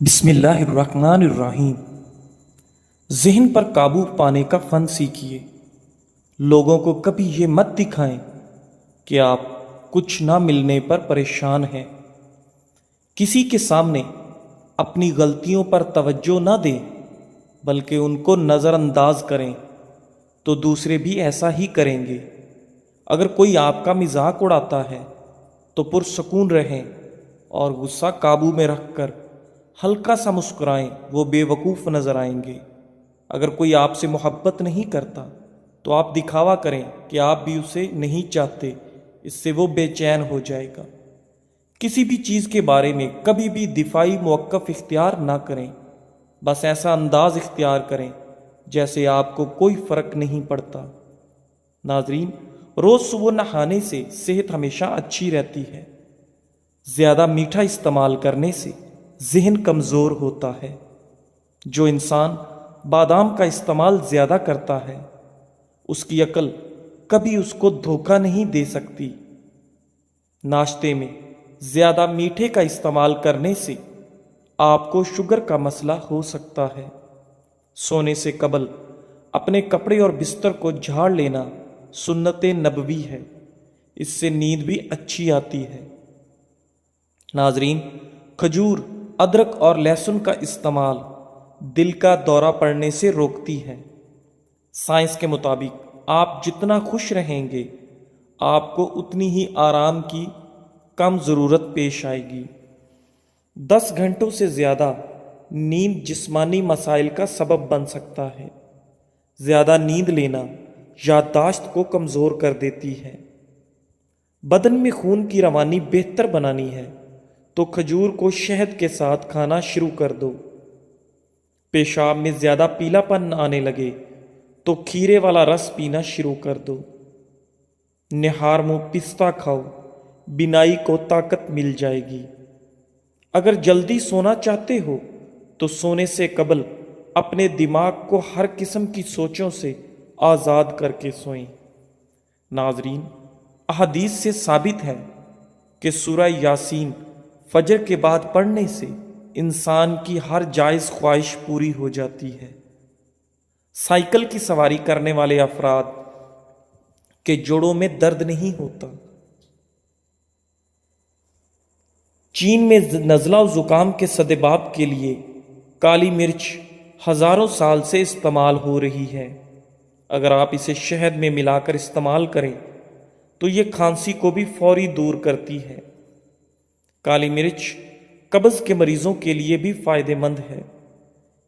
بسم اللہ الرحمن الرحیم۔ ذہن پر قابو پانے کا فن سیکھیے۔ لوگوں کو کبھی یہ مت دکھائیں کہ آپ کچھ نہ ملنے پر پریشان ہیں۔ کسی کے سامنے اپنی غلطیوں پر توجہ نہ دیں بلکہ ان کو نظر انداز کریں تو دوسرے بھی ایسا ہی کریں گے۔ اگر کوئی آپ کا مذاق اڑاتا ہے تو پرسکون رہیں اور غصہ قابو میں رکھ کر ہلکا سا مسکرائیں، وہ بے وقوف نظر آئیں گے۔ اگر کوئی آپ سے محبت نہیں کرتا تو آپ دکھاوا کریں کہ آپ بھی اسے نہیں چاہتے، اس سے وہ بے چین ہو جائے گا۔ کسی بھی چیز کے بارے میں کبھی بھی دفاعی موقف اختیار نہ کریں، بس ایسا انداز اختیار کریں جیسے آپ کو کوئی فرق نہیں پڑتا۔ ناظرین، روز صبح نہانے سے صحت ہمیشہ اچھی رہتی ہے۔ زیادہ میٹھا استعمال کرنے سے ذہن کمزور ہوتا ہے۔ جو انسان بادام کا استعمال زیادہ کرتا ہے اس کی عقل کبھی اس کو دھوکہ نہیں دے سکتی۔ ناشتے میں زیادہ میٹھے کا استعمال کرنے سے آپ کو شوگر کا مسئلہ ہو سکتا ہے۔ سونے سے قبل اپنے کپڑے اور بستر کو جھاڑ لینا سنت نبوی ہے، اس سے نیند بھی اچھی آتی ہے۔ ناظرین، کھجور، ادرک اور لہسن کا استعمال دل کا دورہ پڑنے سے روکتی ہے۔ سائنس کے مطابق آپ جتنا خوش رہیں گے آپ کو اتنی ہی آرام کی کم ضرورت پیش آئے گی۔ 10 گھنٹوں سے زیادہ نیند جسمانی مسائل کا سبب بن سکتا ہے۔ زیادہ نیند لینا یادداشت کو کمزور کر دیتی ہے۔ بدن میں خون کی روانی بہتر بنانی ہے تو کھجور کو شہد کے ساتھ کھانا شروع کر دو۔ پیشاب میں زیادہ پیلا پن آنے لگے تو کھیرے والا رس پینا شروع کر دو۔ نہار منہ پستہ کھاؤ، بینائی کو طاقت مل جائے گی۔ اگر جلدی سونا چاہتے ہو تو سونے سے قبل اپنے دماغ کو ہر قسم کی سوچوں سے آزاد کر کے سوئیں۔ ناظرین، احادیث سے ثابت ہے کہ سورہ یاسین فجر کے بعد پڑھنے سے انسان کی ہر جائز خواہش پوری ہو جاتی ہے۔ سائیکل کی سواری کرنے والے افراد کے جوڑوں میں درد نہیں ہوتا۔ چین میں نزلہ و زکام کے سدباب کے لیے کالی مرچ ہزاروں سال سے استعمال ہو رہی ہے۔ اگر آپ اسے شہد میں ملا کر استعمال کریں تو یہ کھانسی کو بھی فوری دور کرتی ہے۔ کالی مرچ قبض کے مریضوں کے لیے بھی فائدہ مند ہے۔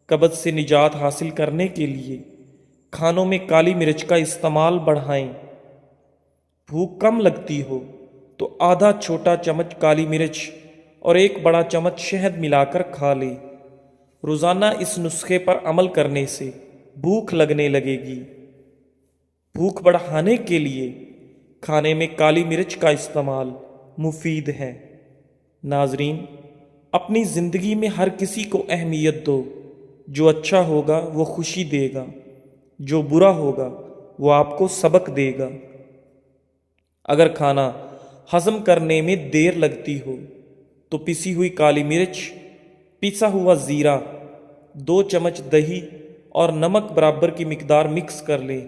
قبض سے نجات حاصل کرنے کے لیے کھانوں میں کالی مرچ کا استعمال بڑھائیں۔ بھوک کم لگتی ہو تو آدھا چھوٹا چمچ کالی مرچ اور 1 بڑا چمچ شہد ملا کر کھا لیں۔ روزانہ اس نسخے پر عمل کرنے سے بھوک لگنے لگے گی۔ بھوک بڑھانے کے لیے کھانے میں کالی مرچ کا استعمال مفید ہے۔ ناظرین، اپنی زندگی میں ہر کسی کو اہمیت دو۔ جو اچھا ہوگا وہ خوشی دے گا، جو برا ہوگا وہ آپ کو سبق دے گا۔ اگر کھانا ہضم کرنے میں دیر لگتی ہو تو پسی ہوئی کالی مرچ، پسا ہوا زیرہ، 2 چمچ دہی اور نمک برابر کی مقدار مکس کر لیں۔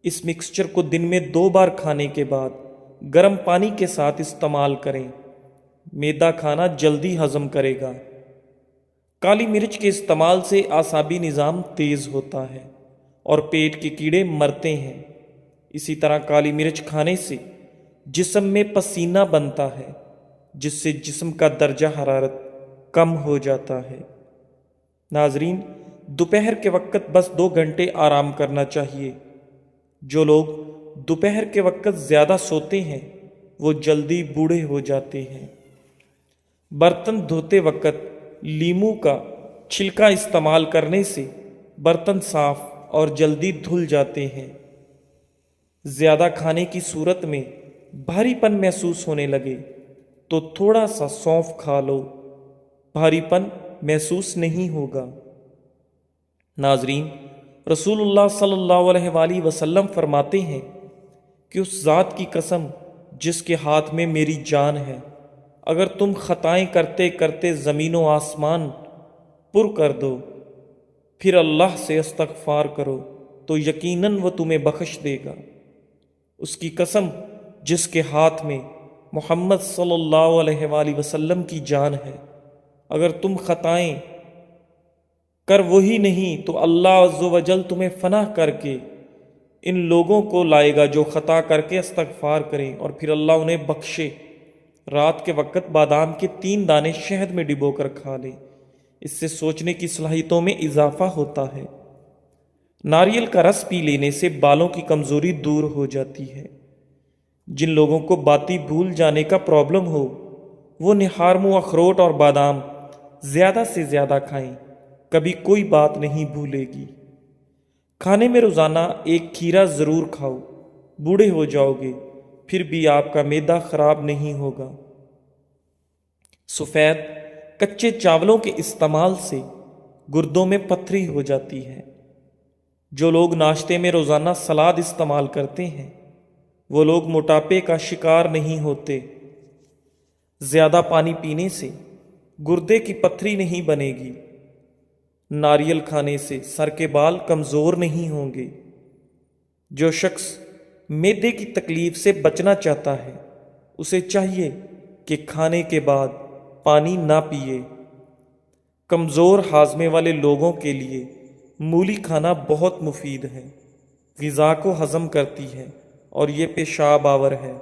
اس مکسچر کو دن میں 2 بار کھانے کے بعد گرم پانی کے ساتھ استعمال کریں۔ میدا کھانا جلدی ہضم کرے گا۔ کالی مرچ کے استعمال سے اعصابی نظام تیز ہوتا ہے اور پیٹ کے کیڑے مرتے ہیں۔ اسی طرح کالی مرچ کھانے سے جسم میں پسینہ بنتا ہے جس سے جسم کا درجہ حرارت کم ہو جاتا ہے۔ ناظرین، دوپہر کے وقت بس 2 گھنٹے آرام کرنا چاہیے۔ جو لوگ دوپہر کے وقت زیادہ سوتے ہیں وہ جلدی بوڑھے ہو جاتے ہیں۔ برتن دھوتے وقت لیموں کا چھلکا استعمال کرنے سے برتن صاف اور جلدی دھل جاتے ہیں۔ زیادہ کھانے کی صورت میں بھاری پن محسوس ہونے لگے تو تھوڑا سا سونف کھا لو، بھاری پن محسوس نہیں ہوگا۔ ناظرین، رسول اللہ صلی اللہ علیہ وآلہ وسلم فرماتے ہیں کہ اس ذات کی قسم جس کے ہاتھ میں میری جان ہے، اگر تم خطائیں کرتے کرتے زمین و آسمان پر کر دو، پھر اللہ سے استغفار کرو تو یقیناً وہ تمہیں بخش دے گا۔ اس کی قسم جس کے ہاتھ میں محمد صلی اللہ علیہ وآلہ وسلم کی جان ہے، اگر تم خطائیں کر وہی نہیں تو اللہ عز و جل تمہیں فنا کر کے ان لوگوں کو لائے گا جو خطا کر کے استغفار کریں اور پھر اللہ انہیں بخشے۔ رات کے وقت بادام کے 3 دانے شہد میں ڈبو کر کھا لیں، اس سے سوچنے کی صلاحیتوں میں اضافہ ہوتا ہے۔ ناریل کا رس پی لینے سے بالوں کی کمزوری دور ہو جاتی ہے۔ جن لوگوں کو باتی بھول جانے کا پرابلم ہو وہ نہارمو اخروٹ اور بادام زیادہ سے زیادہ کھائیں، کبھی کوئی بات نہیں بھولے گی۔ کھانے میں روزانہ 1 کھیرا ضرور کھاؤ، بوڑھے ہو جاؤ گے پھر بھی آپ کا معدہ خراب نہیں ہوگا۔ سفید کچے چاولوں کے استعمال سے گردوں میں پتھری ہو جاتی ہے۔ جو لوگ ناشتے میں روزانہ سلاد استعمال کرتے ہیں وہ لوگ موٹاپے کا شکار نہیں ہوتے۔ زیادہ پانی پینے سے گردے کی پتھری نہیں بنے گی۔ ناریل کھانے سے سر کے بال کمزور نہیں ہوں گے۔ جو شخص معدے کی تکلیف سے بچنا چاہتا ہے اسے چاہیے کہ کھانے کے بعد پانی نہ پیے۔ کمزور ہاضمے والے لوگوں کے لیے مولی کھانا بہت مفید ہے، غذا کو ہضم کرتی ہے اور یہ پیشاب آور ہے۔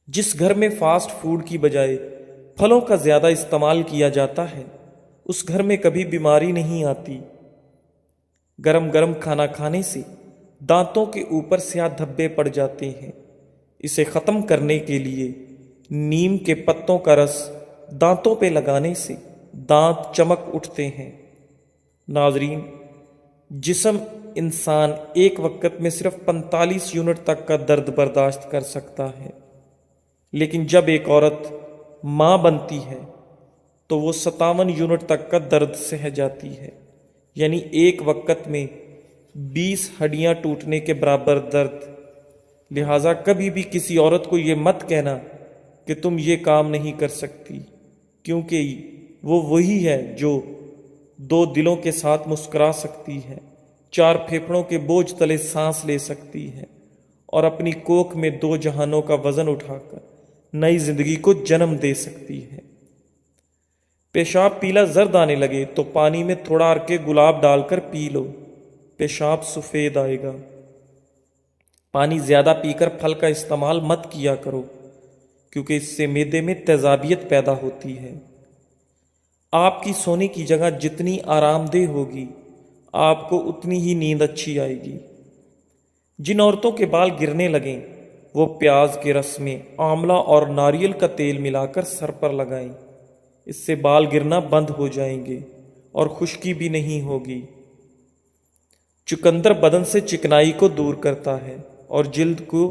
جس گھر میں فاسٹ فوڈ کی بجائے پھلوں کا زیادہ استعمال کیا جاتا ہے اس گھر میں کبھی بیماری نہیں آتی۔ گرم گرم کھانا کھانے سے دانتوں کے اوپر سیاہ دھبے پڑ جاتے ہیں۔ اسے ختم کرنے کے لیے نیم کے پتوں کا رس دانتوں پہ لگانے سے دانت چمک اٹھتے ہیں۔ ناظرین، جسم انسان ایک وقت میں صرف 45 یونٹ تک کا درد برداشت کر سکتا ہے، لیکن جب ایک عورت ماں بنتی ہے تو وہ 57 یونٹ تک کا درد سہ جاتی ہے، یعنی ایک وقت میں 20 ہڈیاں ٹوٹنے کے برابر درد۔ لہٰذا کبھی بھی کسی عورت کو یہ مت کہنا کہ تم یہ کام نہیں کر سکتی، کیونکہ وہ وہی ہے جو 2 دلوں کے ساتھ مسکرا سکتی ہے، 4 پھیپھڑوں کے بوجھ تلے سانس لے سکتی ہے اور اپنی کوکھ میں 2 جہانوں کا وزن اٹھا کر نئی زندگی کو جنم دے سکتی ہے۔ پیشاب پیلا زرد آنے لگے تو پانی میں تھوڑا عرق گلاب ڈال کر پی لو، پیشاب سفید آئے گا۔ پانی زیادہ پی کر پھل کا استعمال مت کیا کرو کیونکہ اس سے معدے میں تیزابیت پیدا ہوتی ہے۔ آپ کی سونے کی جگہ جتنی آرام دہ ہوگی آپ کو اتنی ہی نیند اچھی آئے گی۔ جن عورتوں کے بال گرنے لگیں وہ پیاز کے رس میں آملہ اور ناریل کا تیل ملا کر سر پر لگائیں، اس سے بال گرنا بند ہو جائیں گے اور خشکی بھی نہیں ہوگی۔ چقندر بدن سے چکنائی کو دور کرتا ہے اور جلد کو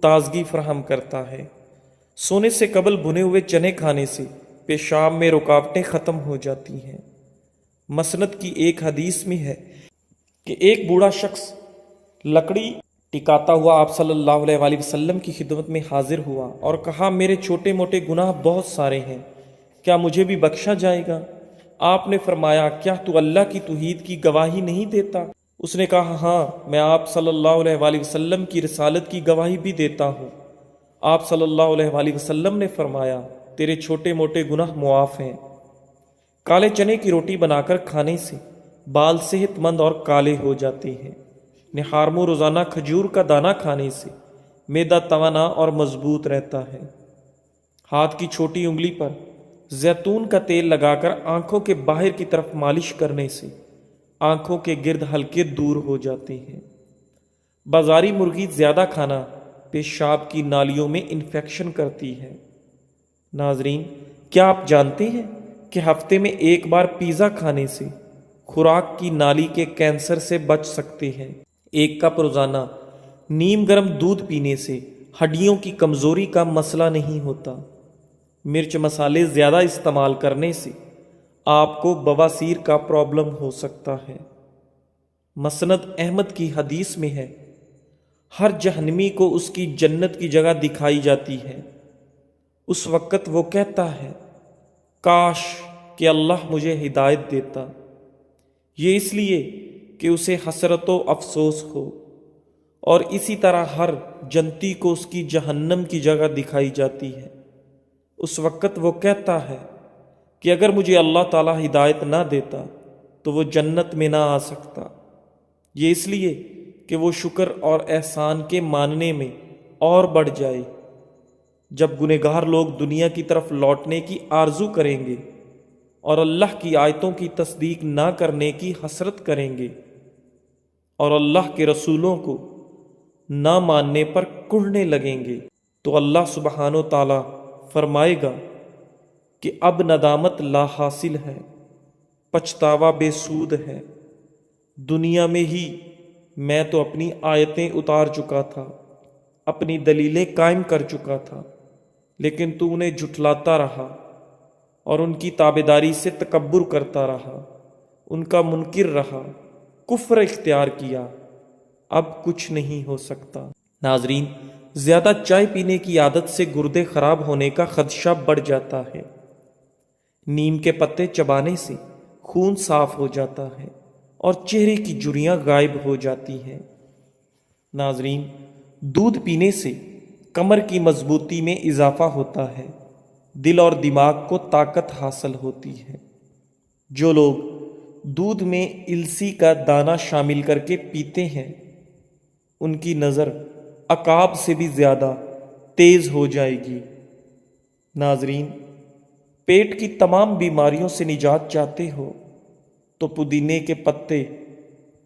تازگی فراہم کرتا ہے۔ سونے سے قبل بھنے ہوئے چنے کھانے سے پیشاب میں رکاوٹیں ختم ہو جاتی ہیں۔ مسند کی ایک حدیث میں ہے کہ ایک بوڑھا شخص لکڑی ٹکاتا ہوا آپ صلی اللہ علیہ وآلہ وسلم کی خدمت میں حاضر ہوا اور کہا، میرے چھوٹے موٹے گناہ بہت سارے ہیں، کیا مجھے بھی بخشا جائے گا؟ آپ نے فرمایا، کیا تو اللہ کی توحید کی گواہی نہیں دیتا؟ اس نے کہا، ہاں، میں آپ صلی اللہ علیہ وآلہ وسلم کی رسالت کی گواہی بھی دیتا ہوں۔ آپ صلی اللہ علیہ وآلہ وسلم نے فرمایا، تیرے چھوٹے موٹے گناہ معاف ہیں۔ کالے چنے کی روٹی بنا کر کھانے سے بال صحت مند اور کالے ہو جاتے ہیں۔ نہارمو روزانہ کھجور کا دانہ کھانے سے معدہ توانا اور مضبوط رہتا ہے۔ ہاتھ کی چھوٹی انگلی پر زیتون کا تیل لگا کر آنکھوں کے باہر کی طرف مالش کرنے سے آنکھوں کے گرد ہلکے دور ہو جاتے ہیں۔ بازاری مرغی زیادہ کھانا پیشاب کی نالیوں میں انفیکشن کرتی ہے۔ ناظرین، کیا آپ جانتے ہیں کہ ہفتے میں 1 بار پیزا کھانے سے خوراک کی نالی کے کینسر سے بچ سکتے ہیں؟ 1 کپ روزانہ نیم گرم دودھ پینے سے ہڈیوں کی کمزوری کا مسئلہ نہیں ہوتا۔ مرچ مسالے زیادہ استعمال کرنے سے آپ کو بواسیر کا پرابلم ہو سکتا ہے۔ مسند احمد کی حدیث میں ہے، ہر جہنمی کو اس کی جنت کی جگہ دکھائی جاتی ہے۔ اس وقت وہ کہتا ہے، کاش کہ اللہ مجھے ہدایت دیتا، یہ اس لیے کہ اسے حسرت و افسوس ہو، اور اسی طرح ہر جنتی کو اس کی جہنم کی جگہ دکھائی جاتی ہے۔ اس وقت وہ کہتا ہے کہ اگر مجھے اللہ تعالیٰ ہدایت نہ دیتا تو وہ جنت میں نہ آ سکتا، یہ اس لیے کہ وہ شکر اور احسان کے ماننے میں اور بڑھ جائے۔ جب گنہگار لوگ دنیا کی طرف لوٹنے کی آرزو کریں گے اور اللہ کی آیتوں کی تصدیق نہ کرنے کی حسرت کریں گے اور اللہ کے رسولوں کو نہ ماننے پر کڑھنے لگیں گے، تو اللہ سبحانہ و تعالیٰ فرمائے گا کہ اب ندامت لا حاصل ہے، پچھتاوا بے سود ہے۔ دنیا میں ہی میں تو اپنی آیتیں اتار چکا تھا، اپنی دلیلیں قائم کر چکا تھا، لیکن تو انہیں جھٹلاتا رہا اور ان کی تابعداری سے تکبر کرتا رہا، ان کا منکر رہا، کفر اختیار کیا، اب کچھ نہیں ہو سکتا۔ ناظرین، زیادہ چائے پینے کی عادت سے گردے خراب ہونے کا خدشہ بڑھ جاتا ہے۔ نیم کے پتے چبانے سے خون صاف ہو جاتا ہے اور چہرے کی جھریاں غائب ہو جاتی ہیں۔ ناظرین، دودھ پینے سے کمر کی مضبوطی میں اضافہ ہوتا ہے، دل اور دماغ کو طاقت حاصل ہوتی ہے۔ جو لوگ دودھ میں السی کا دانہ شامل کر کے پیتے ہیں، ان کی نظر عقاب سے بھی زیادہ تیز ہو جائے گی۔ ناظرین، پیٹ کی تمام بیماریوں سے نجات چاہتے ہو تو پودینے کے پتے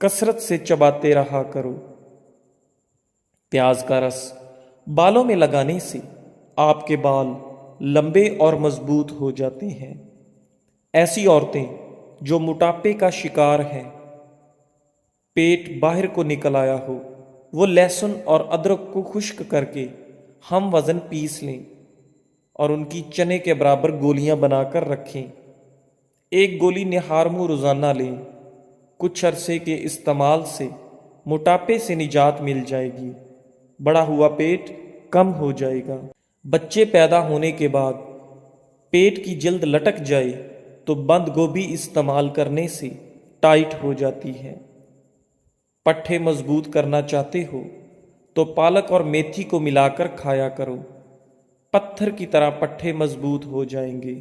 کثرت سے چباتے رہا کرو۔ پیاز کا رس بالوں میں لگانے سے آپ کے بال لمبے اور مضبوط ہو جاتے ہیں۔ ایسی عورتیں جو موٹاپے کا شکار ہیں، پیٹ باہر کو نکل آیا ہو، وہ لہسن اور ادرک کو خشک کر کے ہم وزن پیس لیں اور ان کی چنے کے برابر گولیاں بنا کر رکھیں۔ ایک گولی نہار منہ روزانہ لیں۔ کچھ عرصے کے استعمال سے موٹاپے سے نجات مل جائے گی، بڑا ہوا پیٹ کم ہو جائے گا۔ بچے پیدا ہونے کے بعد پیٹ کی جلد لٹک جائے تو بند گوبھی استعمال کرنے سے ٹائٹ ہو جاتی ہے۔ پٹھے مضبوط کرنا چاہتے ہو تو پالک اور میتھی کو ملا کر کھایا کرو، پتھر کی طرح پٹھے مضبوط ہو جائیں گے۔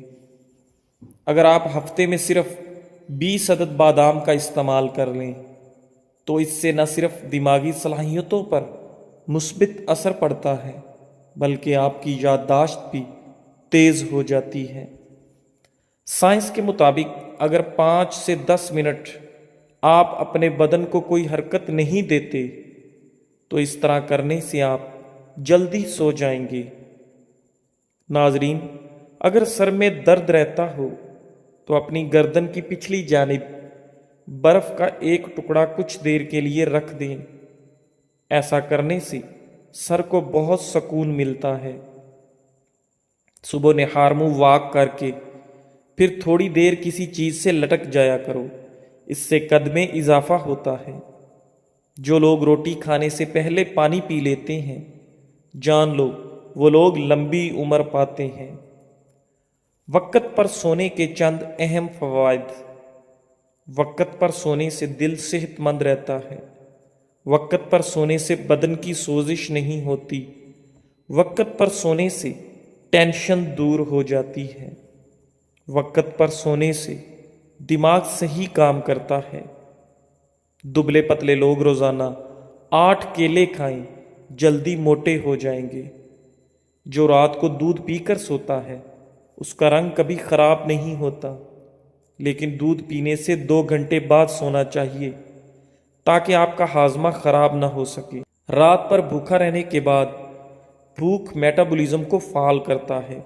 اگر آپ ہفتے میں صرف 20 عدد بادام کا استعمال کر لیں تو اس سے نہ صرف دماغی صلاحیتوں پر مثبت اثر پڑتا ہے بلکہ آپ کی یادداشت بھی تیز ہو جاتی ہے۔ سائنس کے مطابق اگر 5 سے 10 منٹ آپ اپنے بدن کو کوئی حرکت نہیں دیتے تو اس طرح کرنے سے آپ جلدی سو جائیں گے۔ ناظرین، اگر سر میں درد رہتا ہو تو اپنی گردن کی پچھلی جانب برف کا ایک ٹکڑا کچھ دیر کے لیے رکھ دیں۔ ایسا کرنے سے سر کو بہت سکون ملتا ہے۔ صبح نہار منہ واک کر کے پھر تھوڑی دیر کسی چیز سے لٹک جایا کرو، اس سے قد میں اضافہ ہوتا ہے۔ جو لوگ روٹی کھانے سے پہلے پانی پی لیتے ہیں، جان لو وہ لوگ لمبی عمر پاتے ہیں۔ وقت پر سونے کے چند اہم فوائد۔ وقت پر سونے سے دل صحت مند رہتا ہے۔ وقت پر سونے سے بدن کی سوزش نہیں ہوتی۔ وقت پر سونے سے ٹینشن دور ہو جاتی ہے۔ وقت پر سونے سے دماغ صحیح کام کرتا ہے۔ دبلے پتلے لوگ روزانہ 8 کیلے کھائیں، جلدی موٹے ہو جائیں گے۔ جو رات کو دودھ پی کر سوتا ہے اس کا رنگ کبھی خراب نہیں ہوتا، لیکن دودھ پینے سے 2 گھنٹے بعد سونا چاہیے تاکہ آپ کا ہاضمہ خراب نہ ہو سکے۔ رات پر بھوکا رہنے کے بعد بھوک میٹابولزم کو فعال کرتا ہے۔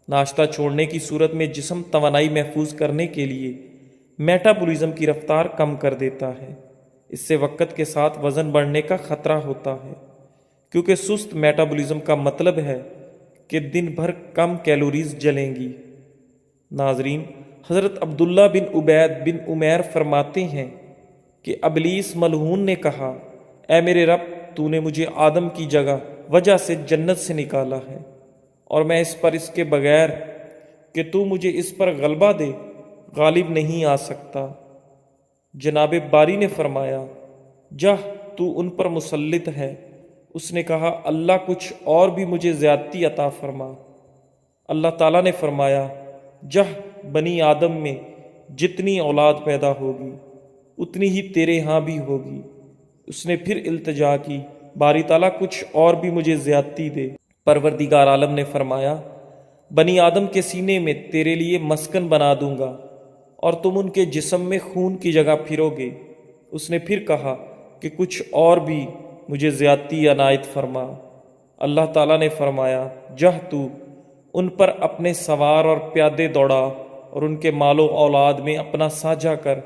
ناشتہ چھوڑنے کی صورت میں جسم توانائی محفوظ کرنے کے لیے میٹابولزم کی رفتار کم کر دیتا ہے۔ اس سے وقت کے ساتھ وزن بڑھنے کا خطرہ ہوتا ہے، کیونکہ سست میٹابولزم کا مطلب ہے کہ دن بھر کم کیلوریز جلیں گی۔ ناظرین، حضرت عبداللہ بن عبید بن عمیر فرماتے ہیں کہ ابلیس ملعون نے کہا، اے میرے رب، تو نے مجھے آدم کی وجہ سے جنت سے نکالا ہے، اور میں اس کے بغیر کہ تو مجھے اس پر غلبہ دے غالب نہیں آ سکتا۔ جناب باری نے فرمایا، جا تو ان پر مسلط ہے۔ اس نے کہا، اللہ کچھ اور بھی مجھے زیادتی عطا فرما۔ اللہ تعالیٰ نے فرمایا، جا بنی آدم میں جتنی اولاد پیدا ہوگی اتنی ہی تیرے ہاں بھی ہوگی۔ اس نے پھر التجا کی، باری تعالیٰ کچھ اور بھی مجھے زیادتی دے۔ پروردگار عالم نے فرمایا، بنی آدم کے سینے میں تیرے لیے مسکن بنا دوں گا اور تم ان کے جسم میں خون کی جگہ پھرو گے۔ اس نے پھر کہا کہ کچھ اور بھی مجھے زیادتی عنایت فرما۔ اللہ تعالیٰ نے فرمایا، جا تو ان پر اپنے سوار اور پیادے دوڑا اور ان کے مال و اولاد میں اپنا ساجھا کر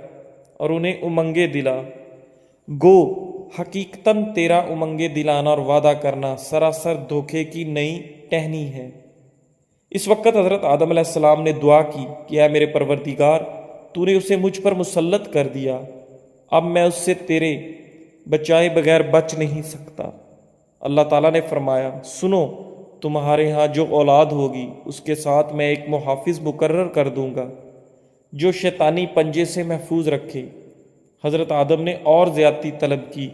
اور انہیں امنگیں دلا۔ گو حقیقتاً تیرا امنگیں دلانا اور وعدہ کرنا سراسر دھوکے کی نئی ٹہنی ہے۔ اس وقت حضرت آدم علیہ السلام نے دعا کی کہ اے میرے پروردگار، تو نے اسے مجھ پر مسلط کر دیا، اب میں اس سے تیرے بچائے بغیر بچ نہیں سکتا۔ اللہ تعالیٰ نے فرمایا، سنو، تمہارے ہاں جو اولاد ہوگی اس کے ساتھ میں ایک محافظ مقرر کر دوں گا جو شیطانی پنجے سے محفوظ رکھے۔ حضرت آدم نے اور زیادتی طلب کی۔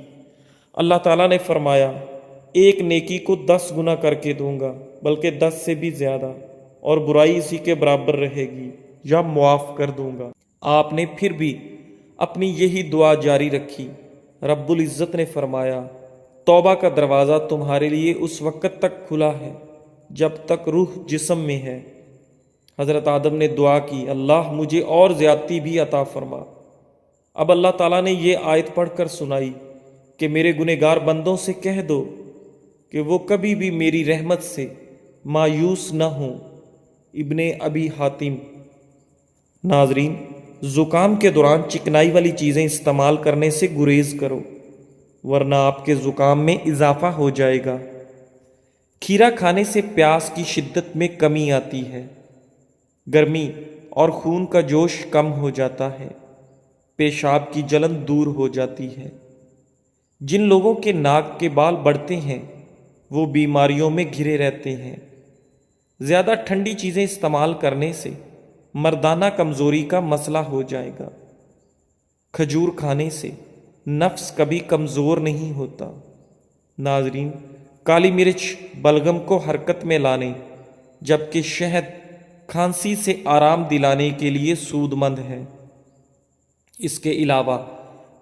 اللہ تعالیٰ نے فرمایا، ایک نیکی کو 10 گنا کر کے دوں گا، بلکہ 10 سے بھی زیادہ، اور برائی اسی کے برابر رہے گی یا معاف کر دوں گا۔ آپ نے پھر بھی اپنی یہی دعا جاری رکھی۔ رب العزت نے فرمایا، توبہ کا دروازہ تمہارے لیے اس وقت تک کھلا ہے جب تک روح جسم میں ہے۔ حضرت آدم نے دعا کی، اللہ مجھے اور زیادتی بھی عطا فرما۔ اب اللہ تعالیٰ نے یہ آیت پڑھ کر سنائی کہ میرے گنہگار بندوں سے کہہ دو کہ وہ کبھی بھی میری رحمت سے مایوس نہ ہوں۔ ابن ابی حاتم۔ ناظرین، زکام کے دوران چکنائی والی چیزیں استعمال کرنے سے گریز کرو، ورنہ آپ کے زکام میں اضافہ ہو جائے گا۔ کھیرا کھانے سے پیاس کی شدت میں کمی آتی ہے، گرمی اور خون کا جوش کم ہو جاتا ہے، پیشاب کی جلن دور ہو جاتی ہے۔ جن لوگوں کے ناک کے بال بڑھتے ہیں وہ بیماریوں میں گھرے رہتے ہیں۔ زیادہ ٹھنڈی چیزیں استعمال کرنے سے مردانہ کمزوری کا مسئلہ ہو جائے گا۔ کھجور کھانے سے نفس کبھی کمزور نہیں ہوتا۔ ناظرین، کالی مرچ بلغم کو حرکت میں لانے جبکہ شہد کھانسی سے آرام دلانے کے لیے سود مند ہے۔ اس کے علاوہ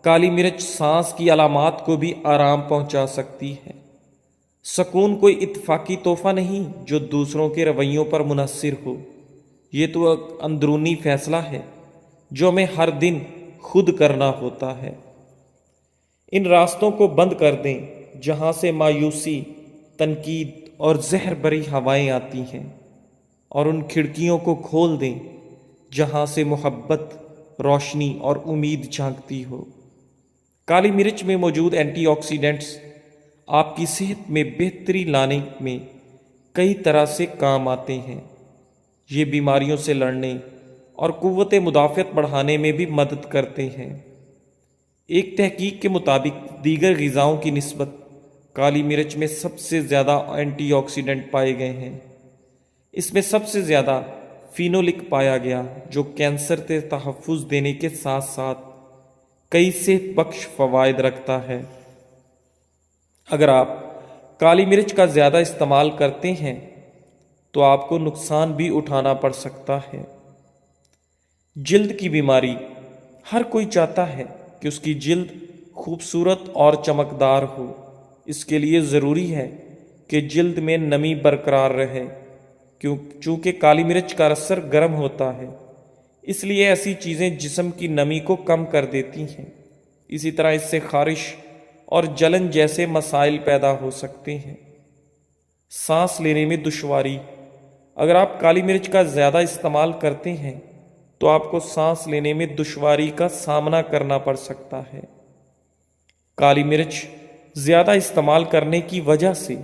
کالی مرچ سانس کی علامات کو بھی آرام پہنچا سکتی ہے۔ سکون کوئی اتفاقی تحفہ نہیں جو دوسروں کے رویوں پر منحصر ہو، یہ تو ایک اندرونی فیصلہ ہے جو ہمیں ہر دن خود کرنا ہوتا ہے۔ ان راستوں کو بند کر دیں جہاں سے مایوسی، تنقید اور زہر بری ہوائیں آتی ہیں، اور ان کھڑکیوں کو کھول دیں جہاں سے محبت، روشنی اور امید جھانکتی ہو۔ کالی مرچ میں موجود اینٹی آکسیڈنٹس آپ کی صحت میں بہتری لانے میں کئی طرح سے کام آتے ہیں۔ یہ بیماریوں سے لڑنے اور قوت مدافعت بڑھانے میں بھی مدد کرتے ہیں۔ ایک تحقیق کے مطابق دیگر غذاؤں کی نسبت کالی مرچ میں سب سے زیادہ اینٹی آکسیڈنٹ پائے گئے ہیں۔ اس میں سب سے زیادہ فینولک پایا گیا جو کینسر سے تحفظ دینے کے ساتھ ساتھ کئی صحت بخش فوائد رکھتا ہے۔ اگر آپ کالی مرچ کا زیادہ استعمال کرتے ہیں تو آپ کو نقصان بھی اٹھانا پڑ سکتا ہے۔ جلد کی بیماری، ہر کوئی چاہتا ہے کہ اس کی جلد خوبصورت اور چمکدار ہو۔ اس کے لیے ضروری ہے کہ جلد میں نمی برقرار رہے، چونکہ کالی مرچ کا اثر گرم ہوتا ہے، اس لیے ایسی چیزیں جسم کی نمی کو کم کر دیتی ہیں۔ اسی طرح اس سے خارش اور جلن جیسے مسائل پیدا ہو سکتے ہیں۔ سانس لینے میں دشواری، اگر آپ کالی مرچ کا زیادہ استعمال کرتے ہیں تو آپ کو سانس لینے میں دشواری کا سامنا کرنا پڑ سکتا ہے۔ کالی مرچ زیادہ استعمال کرنے کی وجہ سے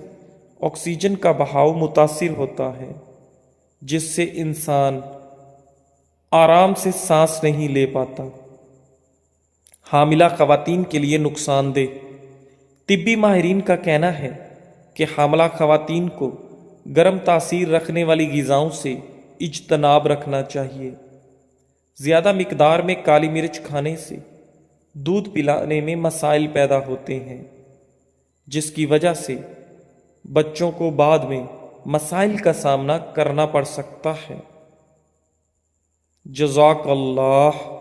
آکسیجن کا بہاؤ متاثر ہوتا ہے، جس سے انسان آرام سے سانس نہیں لے پاتا۔ حاملہ خواتین کے لیے نقصان دہ، طبی ماہرین کا کہنا ہے کہ حاملہ خواتین کو گرم تاثیر رکھنے والی غذاؤں سے اجتناب رکھنا چاہیے۔ زیادہ مقدار میں کالی مرچ کھانے سے دودھ پلانے میں مسائل پیدا ہوتے ہیں، جس کی وجہ سے بچوں کو بعد میں مسائل کا سامنا کرنا پڑ سکتا ہے۔ جزاک اللہ۔